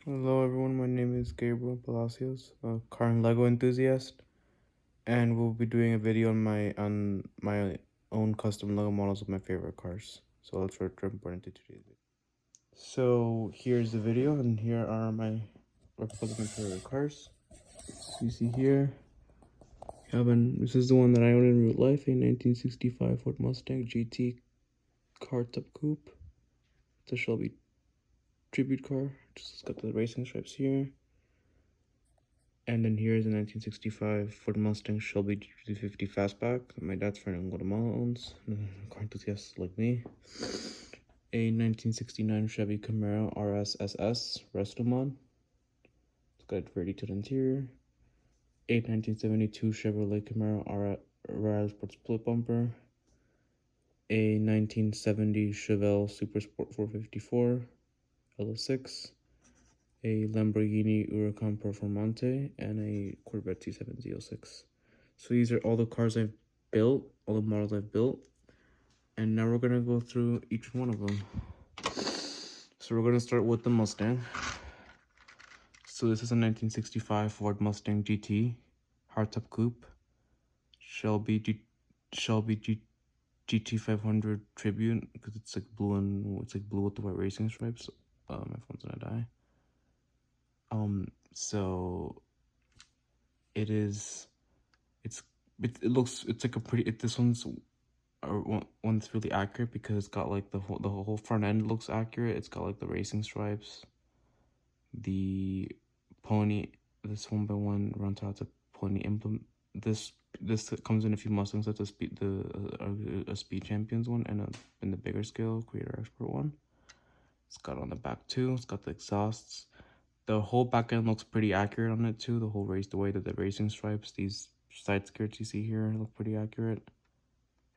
Hello everyone, my name is Gabriel Palacios, a car and Lego enthusiast, and we'll be doing a video on my own custom Lego models of my favorite cars. So let's jump right into today's video. So here's the video, and here are my replicas of my favorite cars. So you see here, this is the one that I own in real life, a 1965 Ford Mustang GT Hardtop Coupe. It's a Shelby tribute car. It's got the racing stripes here. And then here's a 1965 Ford Mustang Shelby GT350 Fastback that my dad's friend in Guatemala owns. Car enthusiasts like me. A 1969 Chevy Camaro RS SS Resto Mod. It's got a very detailed interior. A 1972 Chevrolet Camaro RS Sport Split Bumper. A 1970 Chevelle Super Sport 454 LS6. A Lamborghini Huracan Performante, and a Corvette C7 Z06. So these are all the cars I've built, all the models I've built, and now we're gonna go through each one of them. So we're gonna start with the Mustang. So this is a 1965 Ford Mustang GT Hardtop Coupe, Shelby GT500 Tribute, because it's like blue with the white racing stripes. My phone's gonna die. So it looks like a pretty, this one's really accurate because it's got like the whole front end looks accurate. It's got like the racing stripes, the pony, this 1x1 run top, a pony implement. This comes in a few Mustangs, that's a speed champions one, and in the bigger scale creator expert one. It's got on the back too. It's got the exhausts. The whole back end looks pretty accurate on it too. The way that the racing stripes, these side skirts you see here, look pretty accurate.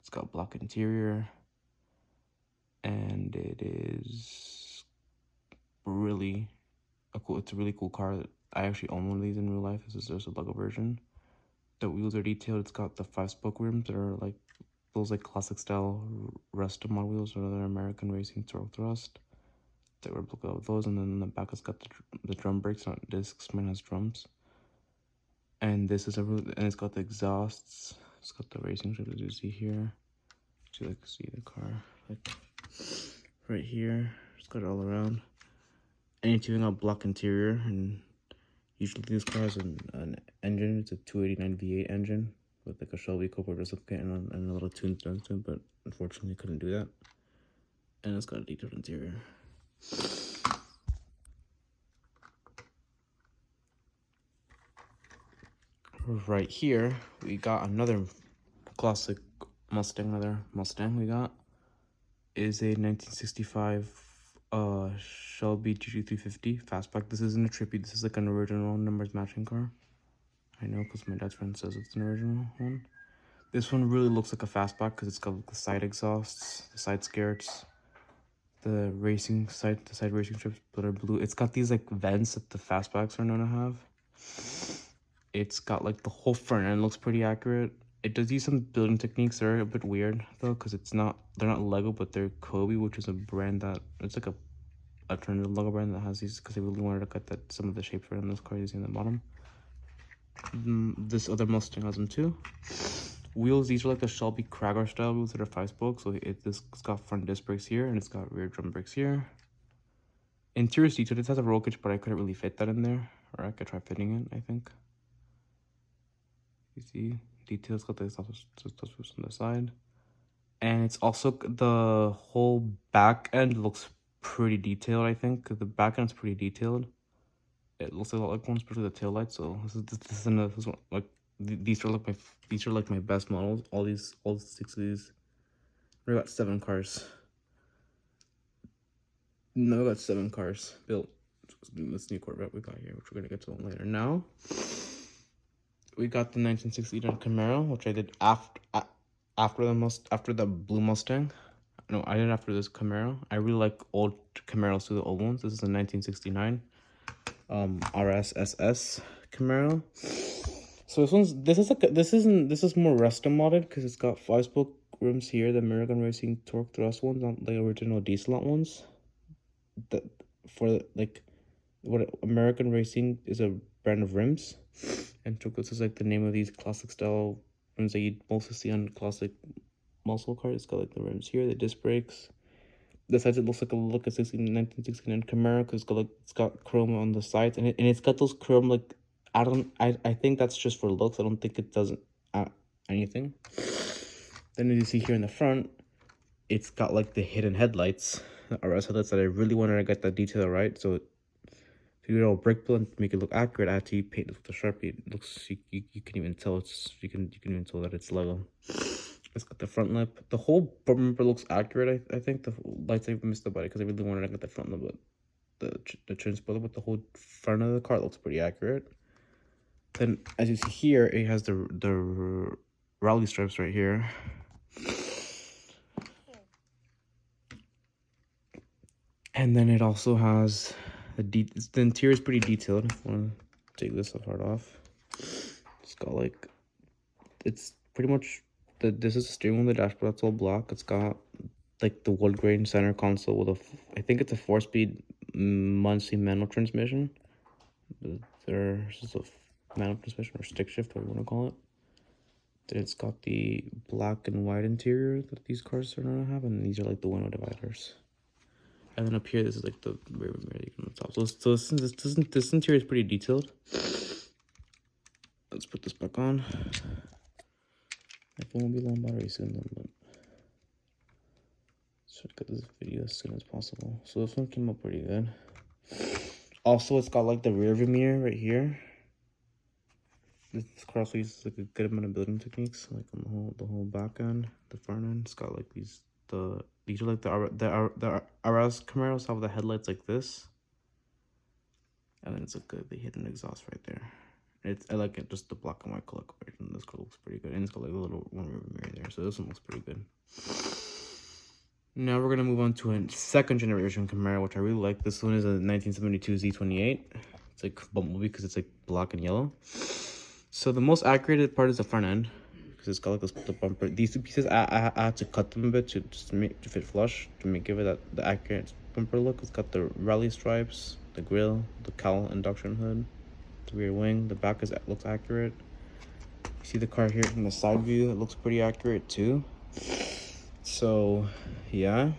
It's got black interior, and it is really it's a really cool car. I actually own one of these in real life. This is just a Lego version. The wheels are detailed. It's got the 5-spoke rims that are like those like classic style Resto mod wheels, or other American racing torque thrust. The replica of those, and then in the back it's got the drum brakes, not discs, mine has drums. And this is and it's got the exhausts. It's got the racing strips as you see here. So you see the car like right here. It's got it all around. And it's even got black interior, and usually this car has an engine. It's a 289 V8 engine with like a Shelby Coupe replicate and a little tuned done to it, but unfortunately couldn't do that. And it's got a detailed interior. Right here, we got another classic Mustang. We got is a 1965 Shelby GT350 Fastback. This isn't a tribute. This is like an original numbers matching car. I know because my dad's friend says it's an original one. This one really looks like a Fastback because it's got the side exhausts, the side skirts, the side racing strips that are blue. It's got these like vents that the Fastbacks are known to have. It's got like the whole front end looks pretty accurate. It does use some building techniques that are a bit weird though, because they're not Lego, but they're Coupe, which is a brand that it's like a alternative Lego brand that has these, because they really wanted to cut some of the shapes right on this car you see in the bottom. This other Mustang has them too. Wheels, these are like the Shelby Cragger style wheels that are 5-spoke. So it's got front disc brakes here, and it's got rear drum brakes here. Interior seat, so this has a roll cage, but I couldn't really fit that in there, or I could try fitting it, I think. You see details, got the exhaust on the side, and it's also the whole back end looks pretty detailed. I think the back end's pretty detailed. It looks a lot like one, especially the tail lights. So this is one, like these are like my best models. All 6 of these. I got 7 cars. No, I got 7 cars built. This new Corvette we got here, which we're gonna get to later. Now we got the 1969 Camaro, which I did after the blue Mustang. No, I did after this Camaro. I really like old Camaros to the old ones. This is a 1969 RS SS Camaro. So this is more Resto modded because it's got 5-spoke rims here, the American Racing torque thrust ones, not the original diesel ones. For like what American Racing is a brand of rims, and this is like the name of these classic style rims that you mostly see on classic muscle cars. It's got like the rims here, the disc brakes. The sides, it looks like a 1969 Camaro because it's got chrome on the sides, and it's got those chrome, like, I think that's just for looks. I don't think it doesn't anything. Then as you see here in the front, it's got like the hidden headlights, the RS headlights that I really wanted to get that detail right. So to do it all brick build and to make it look accurate, I had to paint this with a Sharpie. It looks, you can even tell you can even tell that it's Lego. It's got the front lip. The whole bumper looks accurate. I think the lights, I missed the body because I really wanted to get the front lip, but the trim spoiler, but the whole front of the car looks pretty accurate. Then as you see here, it has the rally stripes right here. And then it also has the interior is pretty detailed. If I want to take this part off, it's got like, it's pretty much this is the steering wheel, the dashboard, that's all black. It's got like the wood grain center console with I think it's a 4-speed Muncie manual transmission. There's just a manual transmission or stick shift, whatever you want to call it. Then it's got the black and white interior that these cars are gonna have, and these are like the window dividers. And then up here, this is like the rear mirror you can on top. So this interior is pretty detailed. Let's put this back on. My phone will be low on battery soon, then, but let's get this video as soon as possible. So this one came up pretty good. Also, it's got like the rear view mirror right here. This car also uses like a good amount of building techniques, like on the whole back end, the front end. It's got like these are like the RS Camaros have the headlights like this, and then it's like the hidden exhaust right there. I like it, just the black and white color version. This car looks pretty good, and it's got like a little one rear mirror there, so this one looks pretty good. Now we're gonna move on to a second generation Camaro, which I really like. This one is a 1972 Z28. It's like Bumblebee because it's like black and yellow. So the most accurate part is the front end, because it's got like the bumper. These two pieces, I had to cut them a bit to fit flush, to give it the accurate bumper look. It's got the rally stripes, the grille, the cowl induction hood, the rear wing. The back looks accurate. You see the car here from the side view. It looks pretty accurate too. So yeah,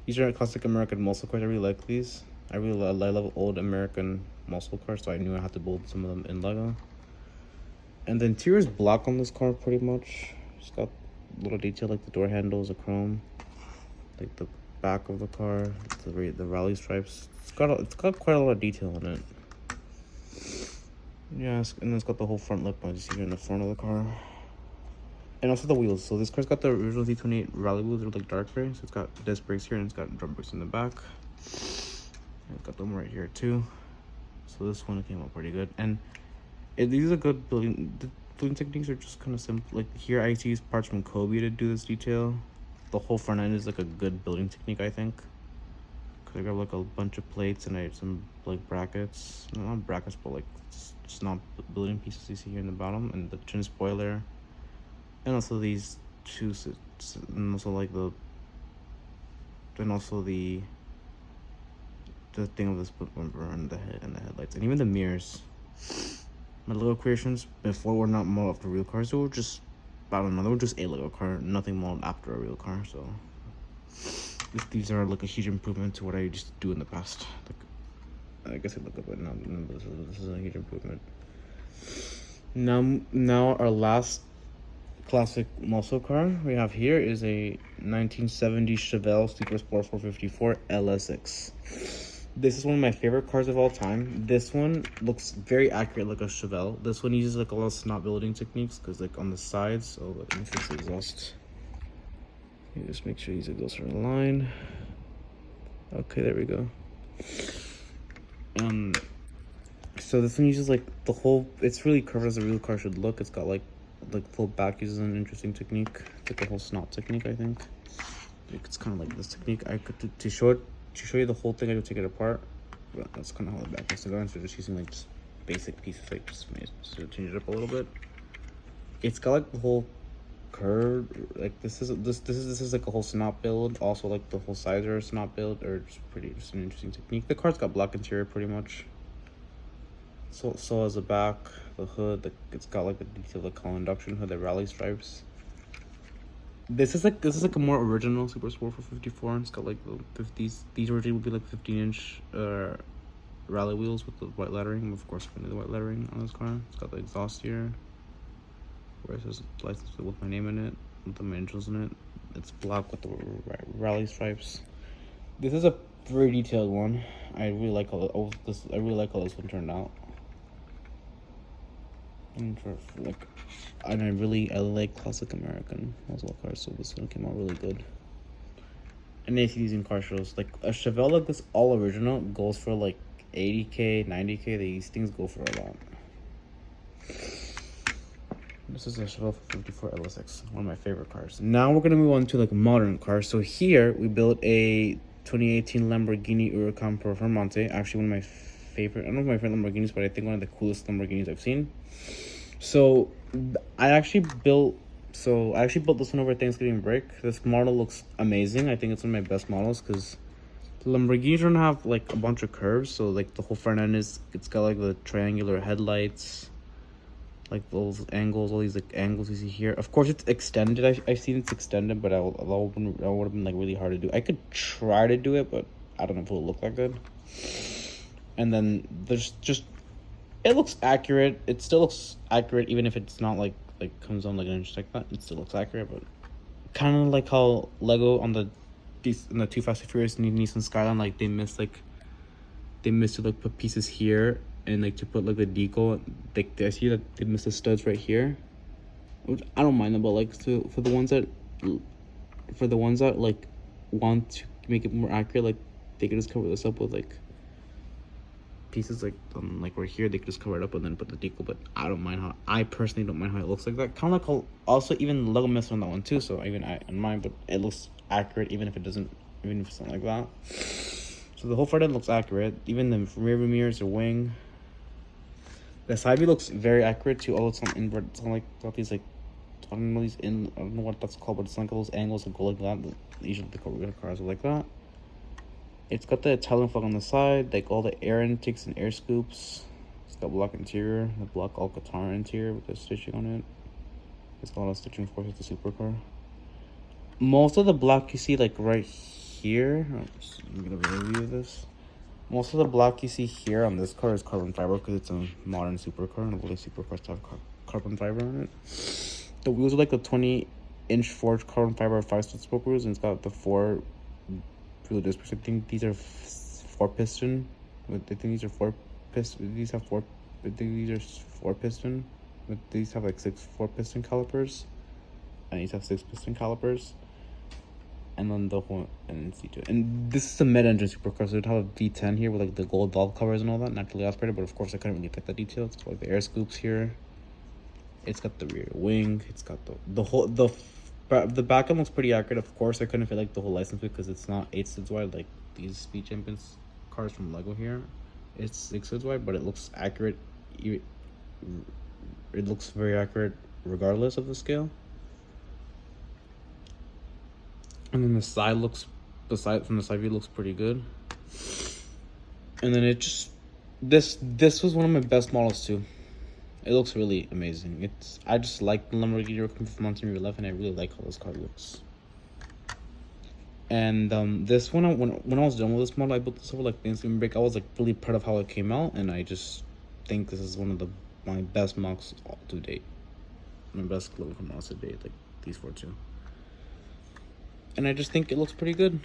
these are classic American muscle cars. I really like these. I love old American muscle cars, so I knew I had to build some of them in Lego. And the interior is black on this car pretty much. It's got a little detail like the door handles are chrome, like the back of the car, the rally stripes. It's got quite a lot of detail on it. Yeah, and then it's got the whole front lip as you see here in the front of the car. And also the wheels. So this car's got the original Z28 rally wheels. They're like dark gray. So it's got disc brakes here and it's got drum brakes in the back. And it's got them right here too. So this one came out pretty good. And these are good building techniques are just kind of simple. Like here I use parts from Coupe to do this detail. The whole front end is like a good building technique, I think. Cause I got like a bunch of plates and I have some like brackets. Not brackets, but like just not building pieces you see here in the bottom, and the trim spoiler. And also these two, and also like the thing of this bumper and the headlights, and even the mirrors. My Lego creations before were not modeled after real cars. They were just, I don't know, they were just a Lego car, nothing modeled after a real car. So these are like a huge improvement to what I used to do in the past. Like, I guess I look up it now, but this is a huge improvement. Now our last classic muscle car we have here is a 1970 Chevelle Super Sport 454 LS6. This is one of my favorite cars of all time. This one looks very accurate like a Chevelle. This one uses like a lot of snot building techniques because like on the sides. Oh, let me fix the exhaust. You just make sure these exhausts are in line. Okay, there we go. So this one uses like the whole. It's really curved as a real car should look. It's got like full back uses an interesting technique. It's like a whole snot technique, I think. It's kind of like this technique. I could to show you the whole thing. I could take it apart, but that's kind of how the back has to go. And so just using like just basic pieces, like just to change it up a little bit. It's got like the whole curved. Like this is like a whole snot build. Also like the whole sides are a snot build, or just an interesting technique. The car's got black interior pretty much. So has the back, the hood. It's got like the detail, the column induction hood, the rally stripes. This is like a more original Super Sport 454. It's got like the 50s. These originally would be like 15-inch rally wheels with the white lettering. Of course, we're gonna do the white lettering on this car. It's got the exhaust here, where it says license plate with my name in it, with the initials in it. It's black with the rally stripes. This is a very detailed one. I really like how this one turned out. And I like classic American muscle cars, so this one came out really good. And if you're using car shows, like a Chevelle like this all original goes for like 80K, 90K. These things go for a lot. This is a Chevrolet 54 LS6, one of my favorite cars. Now we're gonna move on to like modern cars. So here we built a 2018 Lamborghini Huracan Performante. Actually, one of my favorite. I don't know if my favorite Lamborghinis, but I think one of the coolest Lamborghinis I've seen. So I actually built this one over Thanksgiving break. This model looks amazing. I think it's one of my best models because the Lamborghinis don't have like a bunch of curves. So like the whole front end it's got like the triangular headlights, like those angles, all these like angles you see here. Of course it's extended. I've seen it's extended, but that would have been like really hard to do. I could try to do it, but I don't know if it'll look that good. And then there's just, it looks accurate. It still looks accurate even if it's not like comes on like an inch like that. It still looks accurate, but kind of like how Lego on the Too Fast and Furious Nissan Skyline, like they missed to like put pieces here and like to put like the decal. I see that they missed the studs right here, which I don't mind them, but like for the ones that like want to make it more accurate, like they could just cover this up with like pieces like right here. They could just cover it up and then put the decal. But I personally don't mind how it looks like that. Kind of like how also even Lego missed on that one too. So even I don't mind, but it looks accurate even if it's not like that. So the whole front end looks accurate. Even the rear view mirrors, the wing. The side view looks very accurate too. Oh, it's on inward. It's on like got these like I don't know what that's called, but it's like those angles that go like that. Usually the cars are like that. It's got the Italian flag on the side, like all the air intakes and air scoops. It's got black interior, the black Alcantara interior with the stitching on it. It's got a lot of stitching, of course, with the supercar. Most of the black you see like right here. I'm gonna review this. Most of the black you see here on this car is carbon fiber because it's a modern supercar, and all the supercars have carbon fiber on it. The wheels are like the 20-inch forged carbon fiber 5-spoke wheels, and it's got the 4 wheel disc brakes. I think these are 4-piston. I think these are 4-piston. These have 4. I think these are 4-piston. But these have like 6 4-piston calipers, and these have 6-piston calipers. And then the whole C2. And this is a mid-engine supercar, so it'd have a V10 here with like the gold valve covers and all that, naturally aspirated. But of course, I couldn't really get the details. It's got like the air scoops here. It's got the rear wing. It's got the back end looks pretty accurate. Of course, I couldn't fit like the whole license plate because it's not 8 studs wide like these Speed Champions cars from Lego here. It's 6 studs wide, but it looks accurate. It looks very accurate regardless of the scale. And then the side view looks pretty good. And then this was one of my best models too. It looks really amazing. I just like the Lamborghini Huracan Performante in real life, and I really like how this car looks. And this one, when I was done with this model, I built this over like Thanksgiving break. I was like really proud of how it came out, and I just think this is one of my best models to date. My best Chevrolet models to date, like these 4 too. And I just think it looks pretty good.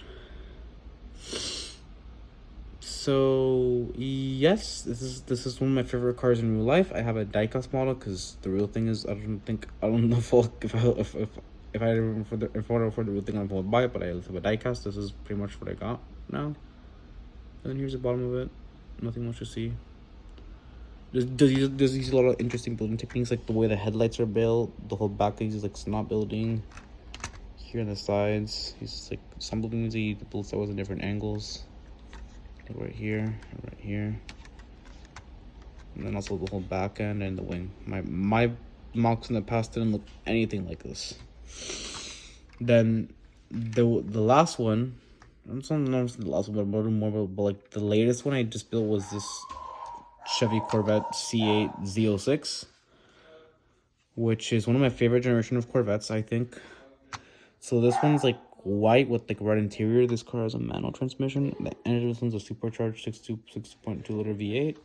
So yes, this is one of my favorite cars in real life. I have a diecast model because the real thing is I don't know if I ever afford the real thing, I won't buy it. But I have a diecast. This is pretty much what I got now. And then here's the bottom of it. Nothing much to see. There's a lot of interesting building techniques, like the way the headlights are built. The whole back is like snot building. Here on the sides, he's like some buildings he builds that was in different angles. Like right here, and right here, and then also the whole back end and the wing. My mocks in the past didn't look anything like this. Then the last one, I'm not the last one, but more, but like the latest one I just built was this Chevy Corvette C8 Z06, which is one of my favorite generation of Corvettes, I think. So this one's like white with like red interior. This car has a manual transmission. The engine, this one's a supercharged 6.2 liter V8.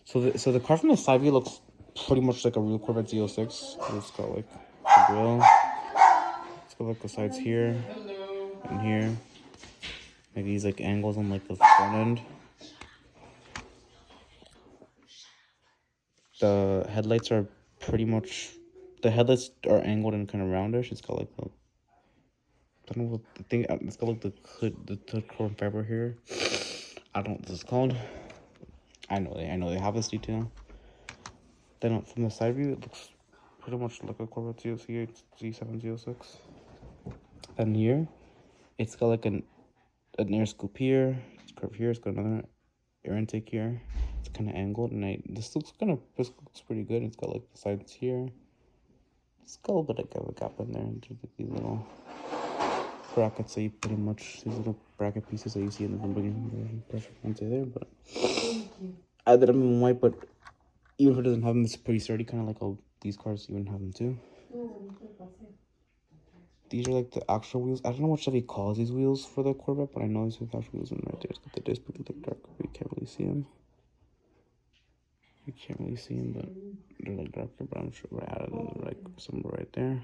So the car from the side view looks pretty much like a real Corvette Z06. It's got like the grill. It's got like the sides here and here. Like these like angles on like the front end. The headlights are pretty much, the headlights are angled and kind of roundish. It's got like the, I don't know what the thing, it's got like the chrome fiber here. I don't know what this is called. I know they have this detail. Then from the side view, it looks pretty much like a Corvette C8 Z7 Z06. Then here, it's got like an air scoop here. It's curved here. It's got another air intake here. It's kind of angled, and this looks pretty good. It's got like the sides here. It's got a little bit of a gap in there. There's like these little brackets that you pretty much, these little bracket pieces that you see in the Lamborghini version. Performante there, but I did them in white, but even if it doesn't have them, it's pretty sturdy, kind of like all these cars even have them too. These are like the actual wheels. I don't know what Chevy calls these wheels for the Corvette, but I know these are the actual wheels in right there. It's got the disc, but they're dark. You can't really see them. You can't really see them, but they're like darker, but I'm sure right out of them, like somewhere right there.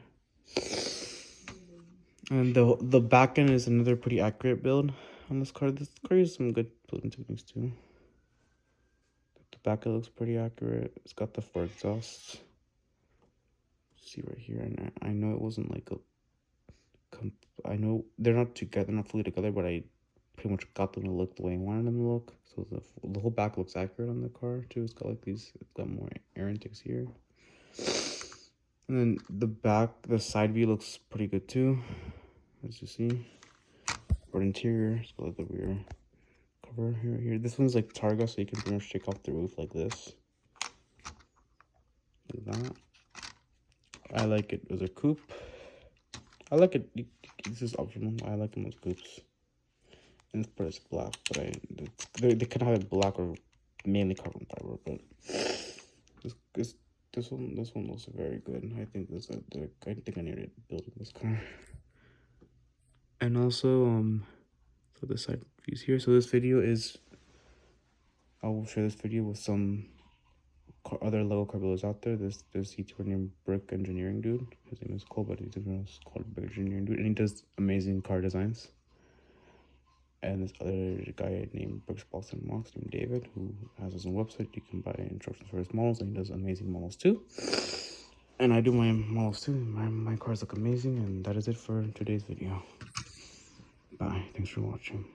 And the back end is another pretty accurate build on this car. This car uses some good building techniques too. The back end looks pretty accurate. It's got the Ford exhaust. See right here, and I know it wasn't like a. I know they're not together, not fully together, but I pretty much got them to look the way I wanted them to look. So the whole back looks accurate on the car too. It's got like these, it's got more air intakes here. And then the side view looks pretty good too, as you see. For the interior, it's got like the rear cover here. This one's like Targa, so you can pretty much take off the roof like this. Like that. I like it as a coupe. I like it. This is optional. I like them as coupes. And it's pretty black, but they can have it black or mainly carbon fiber. But this one looks very good. I think I need to build this car. And also for the side views here. So this video is, I will share this video with some other Lego car builders out there. There's YouTuber named Brick Engineering Dude. His name is Cole, but he's called Brick Engineering Dude, and he does amazing car designs. And this other guy named Bricks Boston Mox named David, who has his own website. You can buy instructions for his models, and he does amazing models too. And I do my models too. My cars look amazing, and that is it for today's video. Bye. Thanks for watching.